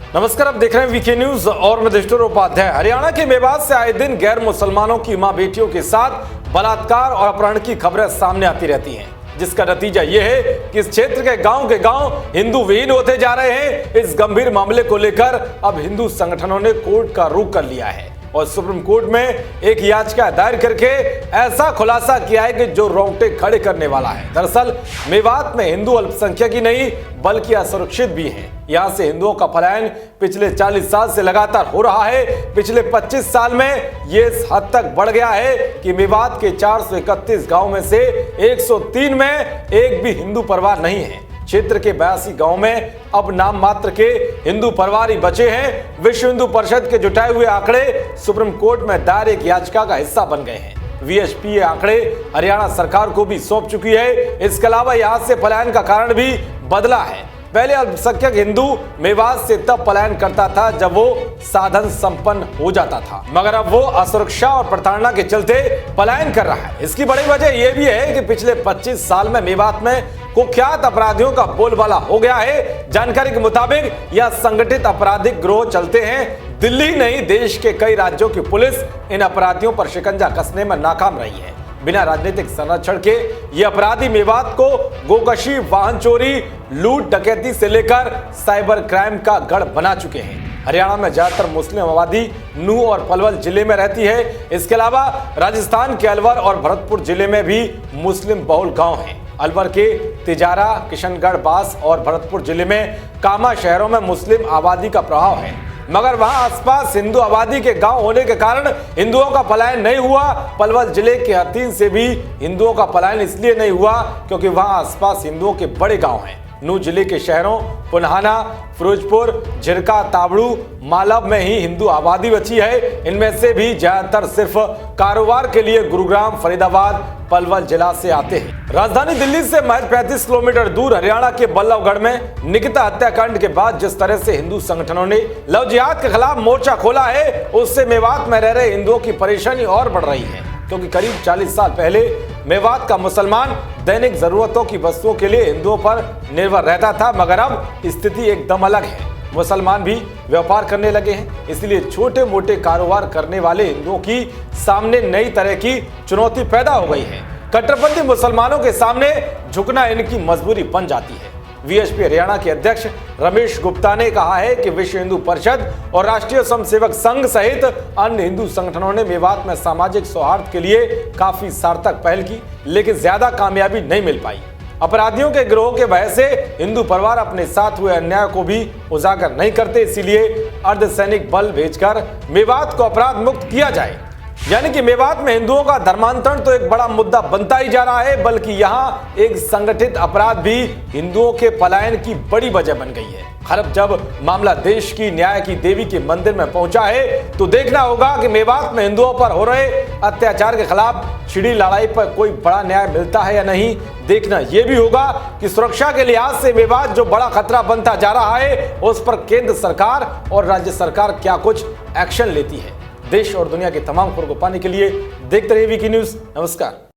नमस्कार, आप देख रहे हैं वीके न्यूज और मैं देशटोर उपाध्याय। हरियाणा के मेवात से आए दिन गैर मुसलमानों की मां बेटियों के साथ बलात्कार और अपहरण की खबरें सामने आती रहती हैं, जिसका नतीजा यह है कि इस क्षेत्र के गांव हिंदू विहीन होते जा रहे हैं। इस गंभीर मामले को लेकर अब हिंदू संगठनों ने कोर्ट का रुख कर लिया है और सुप्रीम कोर्ट में एक याचिका दायर करके ऐसा खुलासा किया है कि जो रोंगटे खड़े करने वाला है। दरअसल मेवात में हिंदू अल्पसंख्यक ही नहीं बल्कि असुरक्षित भी हैं। यहां से हिंदुओं का पलायन पिछले 40 साल से लगातार हो रहा है। पिछले 25 साल में ये इस हद तक बढ़ गया है कि मेवात के 431 गांव में से 103 में एक भी हिंदू परिवार नहीं है। क्षेत्र के 82 गांव में अब नाम मात्र के हिंदू परिवार ही बचे हैं। विश्व हिंदू परिषद के जुटाए हुए आंकड़े सुप्रीम कोर्ट में दायर एक याचिका का हिस्सा बन गए हैं। वीएचपी ये आंकड़े हरियाणा सरकार को भी सौंप चुकी है। इसके अलावा यहाँ से पलायन का कारण भी बदला है। पहले अल्पसंख्यक हिंदू मेवात से तब पलायन करता था जब वो साधन संपन्न हो जाता था, मगर अब वो असुरक्षा और प्रताड़ना के चलते पलायन कर रहा है। इसकी बड़ी वजह यह भी है कि पिछले 25 साल में मेवात में कुख्यात अपराधियों का बोलबाला हो गया है। जानकारी के मुताबिक यह संगठित आपराधिक गिरोह चलते हैं। दिल्ली नहीं, देश के कई राज्यों की पुलिस इन अपराधियों पर शिकंजा कसने में नाकाम रही है। बिना राजनीतिक संरक्षण के ये अपराधी मेवात को गोकशी, वाहन चोरी, लूट डकैती से लेकर साइबर क्राइम का गढ़ बना चुके हैं। हरियाणा में ज्यादातर मुस्लिम आबादी नूह और पलवल जिले में रहती है। इसके अलावा राजस्थान के अलवर और भरतपुर जिले में भी मुस्लिम बहुल गांव हैं। अलवर के तिजारा, किशनगढ़, बास और भरतपुर जिले में कामा शहरों में मुस्लिम आबादी का प्रभाव है, मगर वहां आसपास हिंदू आबादी के गांव होने के कारण हिंदुओं का पलायन नहीं हुआ। पलवल जिले के हथीन से भी हिंदुओं का पलायन इसलिए नहीं हुआ क्योंकि वहां आसपास हिंदुओं के बड़े गांव हैं। नूह जिले के शहरों पुन्हाना, फिरोजपुर, झिरका, ताबड़ू, मालब में ही हिंदू आबादी बची है। इनमें से भी ज्यादातर सिर्फ कारोबार के लिए गुरुग्राम, फरीदाबाद, पलवल जिला से आते हैं। राजधानी दिल्ली से महज 35 किलोमीटर दूर हरियाणा के बल्लभगढ़ में निकिता हत्याकांड के बाद जिस तरह से हिंदू संगठनों ने लव जिहाद के खिलाफ मोर्चा खोला है, उससे मेवात में रह रहे हिंदुओं की परेशानी और बढ़ रही है। क्योंकि करीब 40 साल पहले मेवात का मुसलमान दैनिक जरूरतों की वस्तुओं के लिए हिंदुओं पर निर्भर रहता था, मगर अब स्थिति एकदम अलग है। मुसलमान भी व्यापार करने लगे हैं, इसलिए छोटे मोटे कारोबार करने वाले हिंदुओं की सामने नई तरह की चुनौती पैदा हो गई है। कट्टरपंथी मुसलमानों के सामने झुकना इनकी मजबूरी बन जाती है। वीएचपी हरियाणा के अध्यक्ष रमेश गुप्ता ने कहा है कि विश्व हिंदू परिषद और राष्ट्रीय स्वयंसेवक संघ सहित अन्य हिंदू संगठनों ने मेवात में सामाजिक सौहार्द के लिए काफी सार्थक पहल की, लेकिन ज्यादा कामयाबी नहीं मिल पाई। अपराधियों के गिरोह के भय से हिंदू परिवार अपने साथ हुए अन्याय को भी उजागर नहीं करते, इसीलिए अर्धसैनिक बल भेजकर मेवात को अपराध मुक्त किया जाए। यानी कि मेवात में हिंदुओं का धर्मांतरण तो एक बड़ा मुद्दा बनता ही जा रहा है, बल्कि यहाँ एक संगठित अपराध भी हिंदुओं के पलायन की बड़ी वजह बन गई है। खैर, जब मामला देश की न्याय की देवी के मंदिर में पहुंचा है तो देखना होगा कि मेवात में हिंदुओं पर हो रहे अत्याचार के खिलाफ छिड़ी लड़ाई पर कोई बड़ा न्याय मिलता है या नहीं। देखना यह भी होगा कि सुरक्षा के लिहाज से मेवात जो बड़ा खतरा बनता जा रहा है, उस पर केंद्र सरकार और राज्य सरकार क्या कुछ एक्शन लेती है। देश और दुनिया की तमाम खबरों को पाने के लिए देखते रहिए वीके न्यूज। नमस्कार।